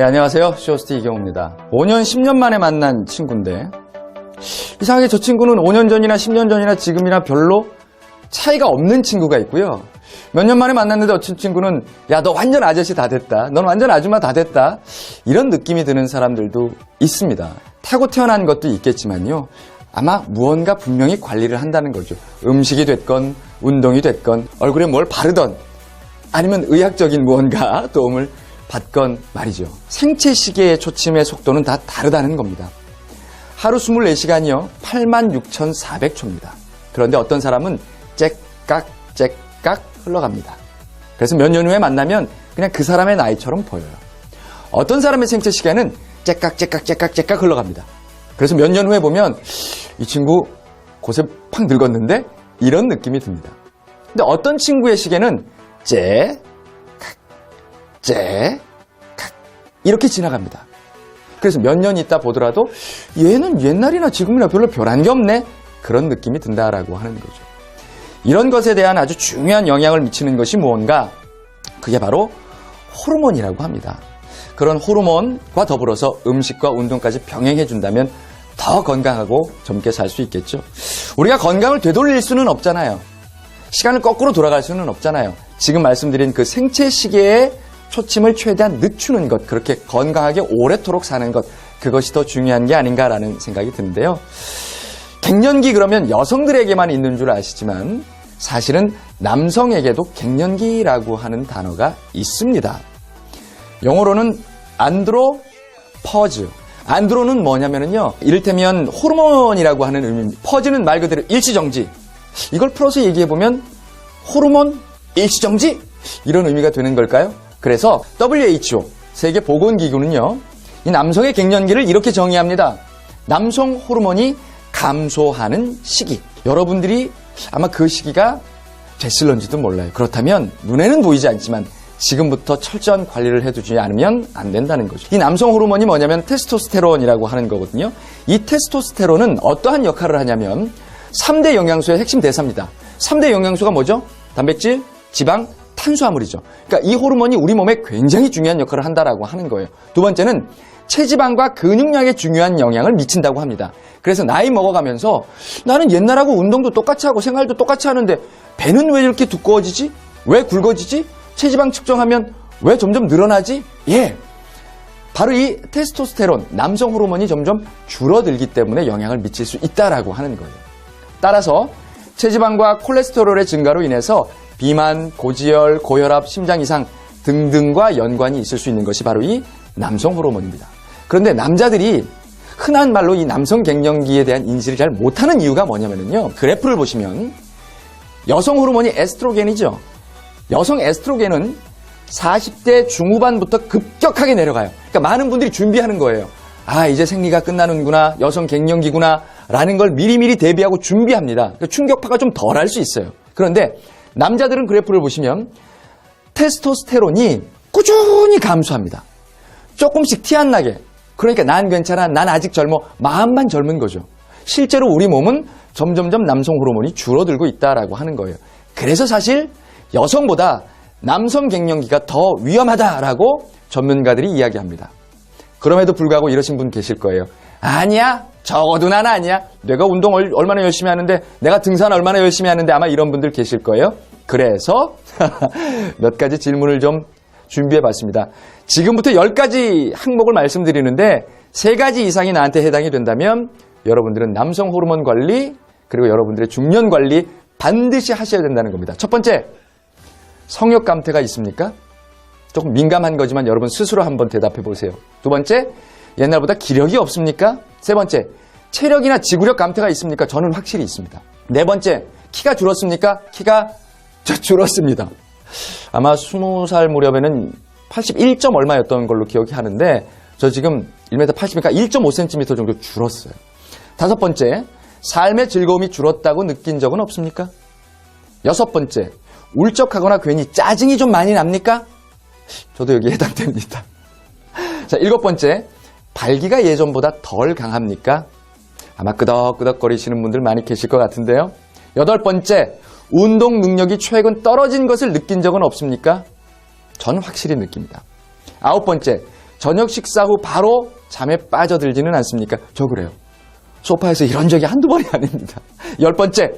네, 안녕하세요. 쇼호스트 이경호입니다. 5년, 10년 만에 만난 친구인데 이상하게 저 친구는 5년 전이나 10년 전이나 지금이나 별로 차이가 없는 친구가 있고요. 몇 년 만에 만났는데 어떤 친구는 야, 너 완전 아저씨 다 됐다. 넌 완전 아줌마 다 됐다. 이런 느낌이 드는 사람들도 있습니다. 타고 태어난 것도 있겠지만요. 아마 무언가 분명히 관리를 한다는 거죠. 음식이 됐건 운동이 됐건 얼굴에 뭘 바르던 아니면 의학적인 무언가 도움을 받건 말이죠. 생체 시계의 초침의 속도는 다 다르다는 겁니다. 하루 24시간이요. 86,400초입니다. 그런데 어떤 사람은 째깍 흘러갑니다. 그래서 몇 년 후에 만나면 그냥 그 사람의 나이처럼 보여요. 어떤 사람의 생체 시계는 째깍 흘러갑니다. 그래서 몇 년 후에 보면 이 친구 곳에 팍 늙었는데 이런 느낌이 듭니다. 근데 어떤 친구의 시계는 이렇게 지나갑니다. 그래서 몇 년 있다 보더라도 얘는 옛날이나 지금이나 별로 변한 게 없네. 그런 느낌이 든다라고 하는 거죠. 이런 것에 대한 아주 중요한 영향을 미치는 것이 무언가? 그게 바로 호르몬이라고 합니다. 그런 호르몬과 더불어서 음식과 운동까지 병행해 준다면 더 건강하고 젊게 살 수 있겠죠. 우리가 건강을 되돌릴 수는 없잖아요. 시간을 거꾸로 돌아갈 수는 없잖아요. 지금 말씀드린 그 생체 시계의 초침을 최대한 늦추는 것, 그렇게 건강하게 오래도록 사는 것, 그것이 더 중요한 게 아닌가라는 생각이 드는데요. 갱년기 그러면 여성들에게만 있는 줄 아시지만 사실은 남성에게도 갱년기라고 하는 단어가 있습니다. 영어로는 안드로퍼즈. 안드로는 뭐냐면요. 이를테면 호르몬이라고 하는 의미입니다. 퍼즈는 말 그대로 일시정지. 이걸 풀어서 얘기해보면 호르몬 일시정지? 이런 의미가 되는 걸까요? 그래서 WHO, 세계보건기구는요. 이 남성의 갱년기를 이렇게 정의합니다. 남성 호르몬이 감소하는 시기. 여러분들이 아마 그 시기가 됐을런지도 몰라요. 그렇다면 눈에는 보이지 않지만 지금부터 철저한 관리를 해두지 않으면 안 된다는 거죠. 이 남성 호르몬이 뭐냐면 테스토스테론이라고 하는 거거든요. 이 테스토스테론은 어떠한 역할을 하냐면 3대 영양소의 핵심 대사입니다. 3대 영양소가 뭐죠? 단백질, 지방, 탄수화물이죠. 그러니까 이 호르몬이 우리 몸에 굉장히 중요한 역할을 한다라고 하는 거예요. 두 번째는 체지방과 근육량에 중요한 영향을 미친다고 합니다. 그래서 나이 먹어가면서 나는 옛날하고 운동도 똑같이 하고 생활도 똑같이 하는데 배는 왜 이렇게 두꺼워지지? 왜 굵어지지? 체지방 측정하면 왜 점점 늘어나지? 예, 바로 이 테스토스테론, 남성 호르몬이 점점 줄어들기 때문에 영향을 미칠 수 있다라고 하는 거예요. 따라서 체지방과 콜레스테롤의 증가로 인해서 비만, 고지혈, 고혈압, 심장 이상 등등과 연관이 있을 수 있는 것이 바로 이 남성 호르몬입니다. 그런데 남자들이 흔한 말로 이 남성 갱년기에 대한 인지를 잘 못하는 이유가 뭐냐면요. 그래프를 보시면 여성 호르몬이 에스트로겐이죠. 여성 에스트로겐은 40대 중후반부터 급격하게 내려가요. 그러니까 많은 분들이 준비하는 거예요. 아, 이제 생리가 끝나는구나, 여성 갱년기구나 라는 걸 미리미리 대비하고 준비합니다. 그러니까 충격파가 좀 덜할 수 있어요. 그런데 남자들은 그래프를 보시면 테스토스테론이 꾸준히 감소합니다. 조금씩 티 안 나게. 그러니까 난 괜찮아, 난 아직 젊어, 마음만 젊은 거죠. 실제로 우리 몸은 점점점 남성 호르몬이 줄어들고 있다라고 하는 거예요. 그래서 사실 여성보다 남성 갱년기가 더 위험하다라고 전문가들이 이야기합니다. 그럼에도 불구하고 이러신 분 계실 거예요. 아니야, 적어도 난 아니야. 내가 운동 얼마나 열심히 하는데, 내가 등산 얼마나 열심히 하는데, 아마 이런 분들 계실 거예요. 그래서 몇 가지 질문을 좀 준비해봤습니다. 지금부터 10가지 항목을 말씀드리는데 3가지 이상이 나한테 해당이 된다면 여러분들은 남성 호르몬 관리, 그리고 여러분들의 중년 관리 반드시 하셔야 된다는 겁니다. 첫 번째, 성욕 감퇴가 있습니까? 조금 민감한 거지만 여러분 스스로 한번 대답해 보세요. 두 번째, 옛날보다 기력이 없습니까? 세 번째, 체력이나 지구력 감퇴가 있습니까? 저는 확실히 있습니다. 네 번째, 키가 줄었습니까? 키가 줄었습니다. 아마 20살 무렵에는 81. 얼마였던 걸로 기억이 하는데 저 지금 1m 80이니까 1.5cm 정도 줄었어요. 다섯 번째, 삶의 즐거움이 줄었다고 느낀 적은 없습니까? 여섯 번째, 울적하거나 괜히 짜증이 좀 많이 납니까? 저도 여기에 해당됩니다. 자, 일곱 번째, 발기가 예전보다 덜 강합니까? 아마 끄덕끄덕거리시는 분들 많이 계실 것 같은데요. 여덟 번째, 운동 능력이 최근 떨어진 것을 느낀 적은 없습니까? 저는 확실히 느낍니다. 아홉 번째, 저녁 식사 후 바로 잠에 빠져들지는 않습니까? 저 그래요. 소파에서 이런 적이 한두 번이 아닙니다. 10번째,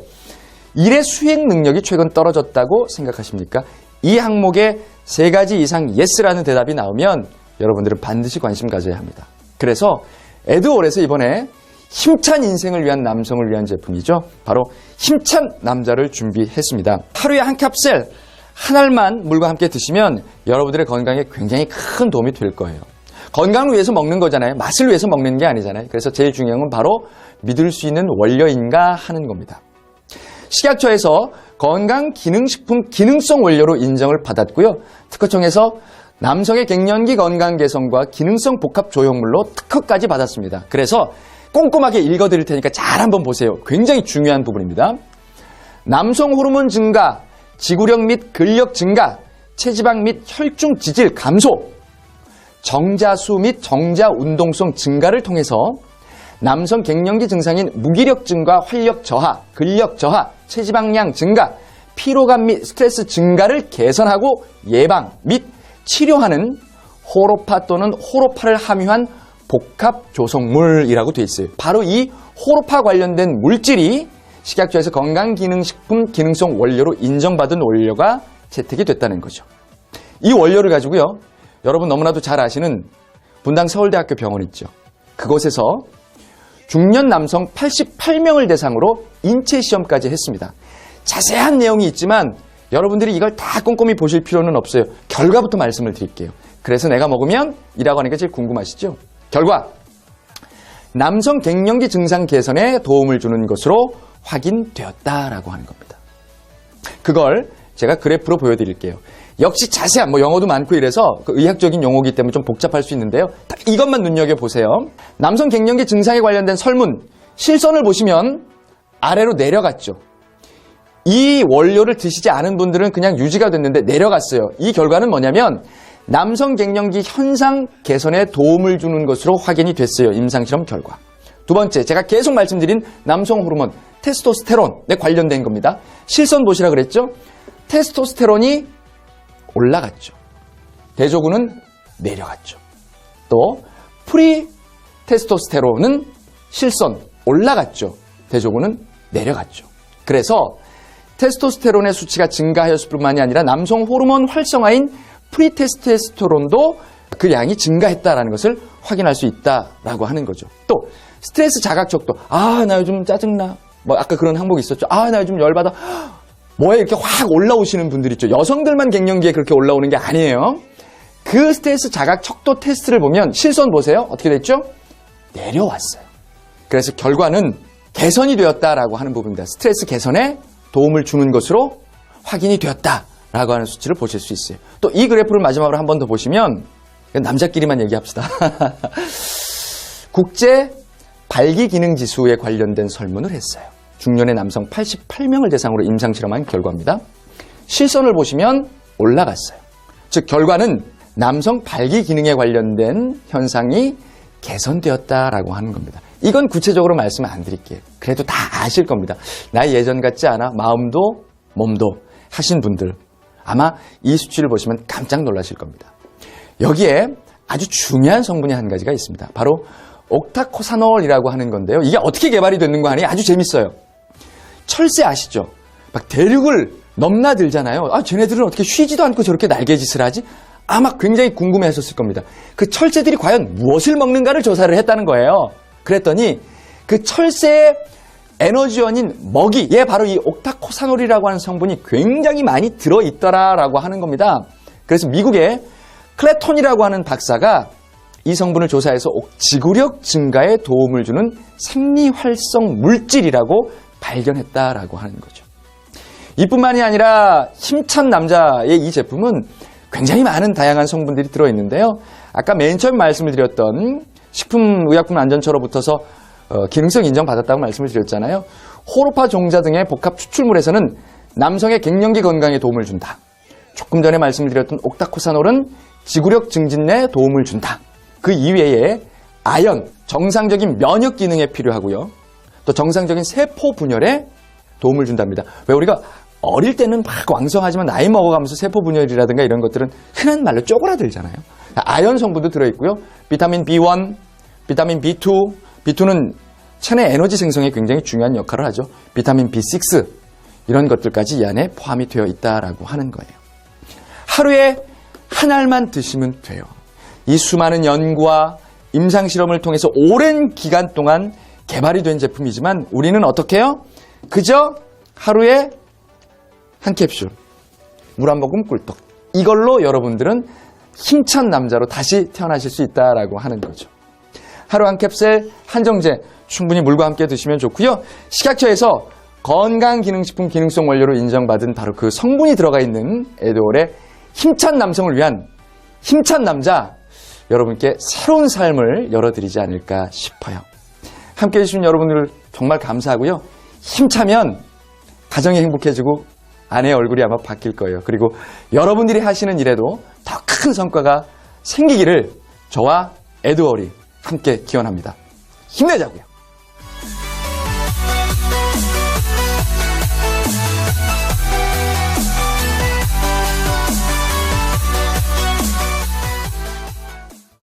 일의 수행 능력이 최근 떨어졌다고 생각하십니까? 이 항목에 3가지 이상 yes라는 대답이 나오면 여러분들은 반드시 관심 가져야 합니다. 그래서 에드월에서 이번에 힘찬 인생을 위한 남성을 위한 제품이죠. 바로 힘찬 남자를 준비했습니다. 하루에 한 캡슐, 한 알만 물과 함께 드시면 여러분들의 건강에 굉장히 큰 도움이 될 거예요. 건강을 위해서 먹는 거잖아요. 맛을 위해서 먹는 게 아니잖아요. 그래서 제일 중요한 건 바로 믿을 수 있는 원료인가 하는 겁니다. 식약처에서 건강기능식품 기능성 원료로 인정을 받았고요. 특허청에서 남성의 갱년기 건강 개선과 기능성 복합 조형물로 특허까지 받았습니다. 그래서 꼼꼼하게 읽어드릴 테니까 잘 한번 보세요. 굉장히 중요한 부분입니다. 남성 호르몬 증가, 지구력 및 근력 증가, 체지방 및 혈중 지질 감소, 정자수 및 정자 운동성 증가를 통해서 남성 갱년기 증상인 무기력증과 활력 저하, 근력 저하, 체지방량 증가, 피로감 및 스트레스 증가를 개선하고 예방 및 치료하는 호로파 또는 호로파를 함유한 복합 조성물이라고 되어 있어요. 바로 이 호로파 관련된 물질이 식약처에서 건강기능식품 기능성 원료로 인정받은 원료가 채택이 됐다는 거죠. 이 원료를 가지고요, 여러분 너무나도 잘 아시는 분당 서울대학교 병원 있죠. 그곳에서 중년 남성 88명을 대상으로 인체 시험까지 했습니다. 자세한 내용이 있지만 여러분들이 이걸 다 꼼꼼히 보실 필요는 없어요. 결과부터 말씀을 드릴게요. 그래서 내가 먹으면 이라고 하니까 제일 궁금하시죠? 결과, 남성 갱년기 증상 개선에 도움을 주는 것으로 확인되었다라고 하는 겁니다. 그걸 제가 그래프로 보여드릴게요. 역시 자세한, 영어도 많고 이래서 그 의학적인 용어이기 때문에 좀 복잡할 수 있는데요. 딱 이것만 눈여겨보세요. 남성 갱년기 증상에 관련된 설문, 실선을 보시면 아래로 내려갔죠. 이 원료를 드시지 않은 분들은 그냥 유지가 됐는데 내려갔어요. 이 결과는 뭐냐면 남성 갱년기 현상 개선에 도움을 주는 것으로 확인이 됐어요. 임상실험 결과. 두 번째, 제가 계속 말씀드린 남성 호르몬 테스토스테론에 관련된 겁니다. 실선 보시라 그랬죠? 테스토스테론이 올라갔죠. 대조군은 내려갔죠. 또 프리테스토스테론은 실선 올라갔죠. 대조군은 내려갔죠. 그래서 테스토스테론의 수치가 증가하였을 뿐만이 아니라 남성 호르몬 활성화인 프리테스토스테론도 그 양이 증가했다라는 것을 확인할 수 있다라고 하는 거죠. 또 스트레스 자각 척도, 나 요즘 짜증나, 아까 그런 항목이 있었죠. 나 요즘 열받아, 뭐에 이렇게 확 올라오시는 분들 있죠. 여성들만 갱년기에 그렇게 올라오는 게 아니에요. 그 스트레스 자각 척도 테스트를 보면 실선 보세요. 어떻게 됐죠? 내려왔어요. 그래서 결과는 개선이 되었다라고 하는 부분입니다. 스트레스 개선에 도움을 주는 것으로 확인이 되었다라고 하는 수치를 보실 수 있어요. 또 이 그래프를 마지막으로 한 번 더 보시면 남자끼리만 얘기합시다. 국제 발기기능지수에 관련된 설문을 했어요. 중년의 남성 88명을 대상으로 임상실험한 결과입니다. 실선을 보시면 올라갔어요. 즉 결과는 남성 발기기능에 관련된 현상이 개선되었다라고 하는 겁니다. 이건 구체적으로 말씀 안 드릴게요. 그래도 다 아실 겁니다. 나 예전 같지 않아? 마음도 몸도 하신 분들 아마 이 수치를 보시면 깜짝 놀라실 겁니다. 여기에 아주 중요한 성분이 한 가지가 있습니다. 바로 옥타코사놀이라고 하는 건데요. 이게 어떻게 개발이 됐는 거 아니에요? 아주 재밌어요. 철새 아시죠? 막 대륙을 넘나들잖아요. 쟤네들은 어떻게 쉬지도 않고 저렇게 날개짓을 하지? 아마 굉장히 궁금해하셨을 겁니다. 그 철새들이 과연 무엇을 먹는가를 조사를 했다는 거예요. 그랬더니 그 철새의 에너지원인 먹이에 바로 이 옥타코사놀이라고 하는 성분이 굉장히 많이 들어있더라라고 하는 겁니다. 그래서 미국의 클레톤이라고 하는 박사가 이 성분을 조사해서 지구력 증가에 도움을 주는 생리활성 물질이라고 발견했다라고 하는 거죠. 이뿐만이 아니라 힘찬 남자의 이 제품은 굉장히 많은 다양한 성분들이 들어있는데요. 아까 맨 처음 말씀을 드렸던 식품의약품안전처로부터서 기능성 인정받았다고 말씀을 드렸잖아요. 호로파 종자 등의 복합 추출물에서는 남성의 갱년기 건강에 도움을 준다. 조금 전에 말씀을 드렸던 옥타코사놀은 지구력 증진에 도움을 준다. 그 이외에 아연, 정상적인 면역 기능에 필요하고요. 또 정상적인 세포 분열에 도움을 준답니다. 왜 우리가 어릴 때는 막 왕성하지만 나이 먹어가면서 세포 분열이라든가 이런 것들은 흔한 말로 쪼그라들잖아요. 아연 성분도 들어있고요. 비타민 B1, 비타민 B2, B2는 체내 에너지 생성에 굉장히 중요한 역할을 하죠. 비타민 B6 이런 것들까지 이 안에 포함이 되어 있다라고 하는 거예요. 하루에 한 알만 드시면 돼요. 이 수많은 연구와 임상실험을 통해서 오랜 기간 동안 개발이 된 제품이지만 우리는 어떻게 해요? 그저 하루에 한 캡슐, 물 한 모금 꿀떡. 이걸로 여러분들은 힘찬 남자로 다시 태어나실 수 있다라고 하는 거죠. 하루 한 캡슐 한정제 충분히 물과 함께 드시면 좋고요. 식약처에서 건강기능식품 기능성 원료로 인정받은 바로 그 성분이 들어가 있는 에드올의 힘찬 남성을 위한 힘찬 남자, 여러분께 새로운 삶을 열어드리지 않을까 싶어요. 함께해 주신 여러분들 정말 감사하고요. 힘차면 가정이 행복해지고 아내의 얼굴이 아마 바뀔 거예요. 그리고 여러분들이 하시는 일에도 더 큰 성과가 생기기를 저와 에드월이 함께 기원합니다. 힘내자고요.